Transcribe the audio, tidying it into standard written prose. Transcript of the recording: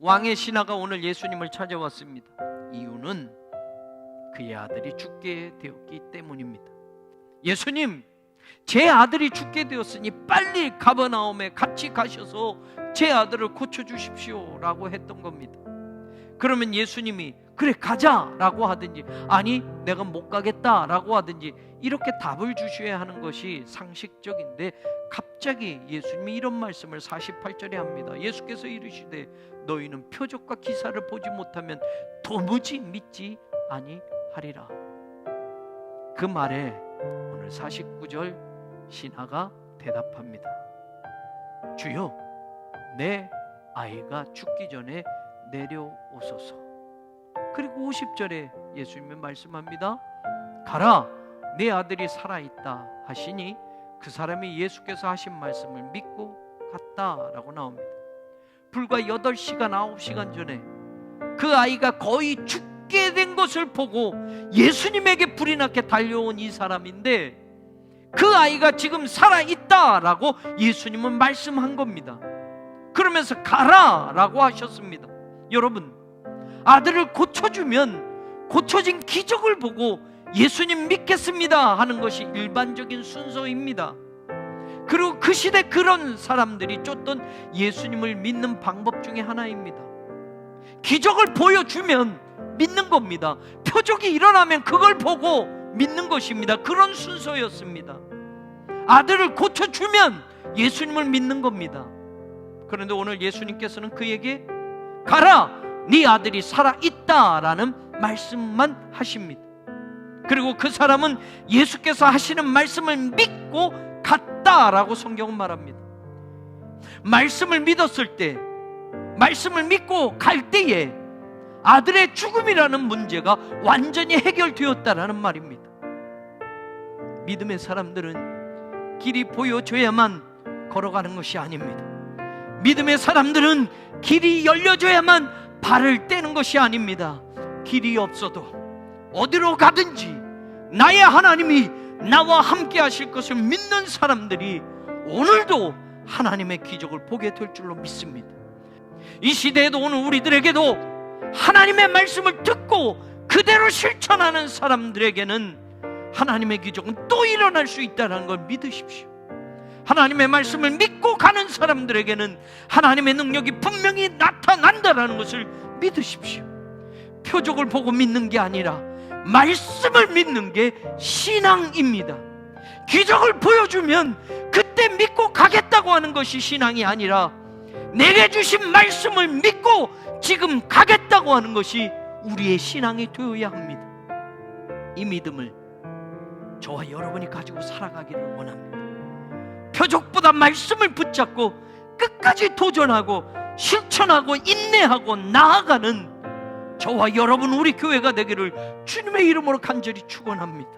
왕의 신하가 오늘 예수님을 찾아왔습니다. 이유는 그의 아들이 죽게 되었기 때문입니다. 예수님, 제 아들이 죽게 되었으니 빨리 가버나움에 같이 가셔서 제 아들을 고쳐주십시오 라고 했던 겁니다. 그러면 예수님이 그래 가자 라고 하든지, 아니 내가 못 가겠다 라고 하든지 이렇게 답을 주셔야 하는 것이 상식적인데, 갑자기 예수님이 이런 말씀을 48절에 합니다. 예수께서 이르시되 너희는 표적과 기사를 보지 못하면 도무지 믿지 아니하리라. 그 말에 오늘 49절 신하가 대답합니다. 주여, 내 아이가 죽기 전에 내려오소서. 그리고 50절에 예수님이 말씀합니다. 가라, 내 아들이 살아있다 하시니 그 사람이 예수께서 하신 말씀을 믿고 갔다라고 나옵니다. 불과 8시간 9시간 전에 그 아이가 거의 죽게 된 것을 보고 예수님에게 불이 나게 달려온 이 사람인데, 그 아이가 지금 살아있다라고 예수님은 말씀한 겁니다. 그러면서 가라라고 하셨습니다. 여러분, 아들을 고쳐주면 고쳐진 기적을 보고 예수님 믿겠습니다 하는 것이 일반적인 순서입니다. 그리고 그 시대 그런 사람들이 쫓던 예수님을 믿는 방법 중에 하나입니다. 기적을 보여주면 믿는 겁니다. 표적이 일어나면 그걸 보고 믿는 것입니다. 그런 순서였습니다. 아들을 고쳐주면 예수님을 믿는 겁니다. 그런데 오늘 예수님께서는 그에게 가라, 네 아들이 살아있다라는 말씀만 하십니다. 그리고 그 사람은 예수께서 하시는 말씀을 믿고 갔다라고 성경은 말합니다. 말씀을 믿었을 때, 말씀을 믿고 갈 때에 아들의 죽음이라는 문제가 완전히 해결되었다라는 말입니다. 믿음의 사람들은 길이 보여줘야만 걸어가는 것이 아닙니다. 믿음의 사람들은 길이 열려줘야만 발을 떼는 것이 아닙니다. 길이 없어도 어디로 가든지 나의 하나님이 나와 함께 하실 것을 믿는 사람들이 오늘도 하나님의 기적을 보게 될 줄로 믿습니다. 이 시대에도 오늘 우리들에게도 하나님의 말씀을 듣고 그대로 실천하는 사람들에게는 하나님의 기적은 또 일어날 수 있다는 걸 믿으십시오. 하나님의 말씀을 믿고 가는 사람들에게는 하나님의 능력이 분명히 나타난다는 것을 믿으십시오. 표적을 보고 믿는 게 아니라 말씀을 믿는 게 신앙입니다. 기적을 보여주면 그때 믿고 가겠다고 하는 것이 신앙이 아니라 내게 주신 말씀을 믿고 지금 가겠다고 하는 것이 우리의 신앙이 되어야 합니다. 이 믿음을 저와 여러분이 가지고 살아가기를 원합니다. 표적보다 말씀을 붙잡고 끝까지 도전하고 실천하고 인내하고 나아가는 저와 여러분, 우리 교회가 되기를 주님의 이름으로 간절히 축원합니다.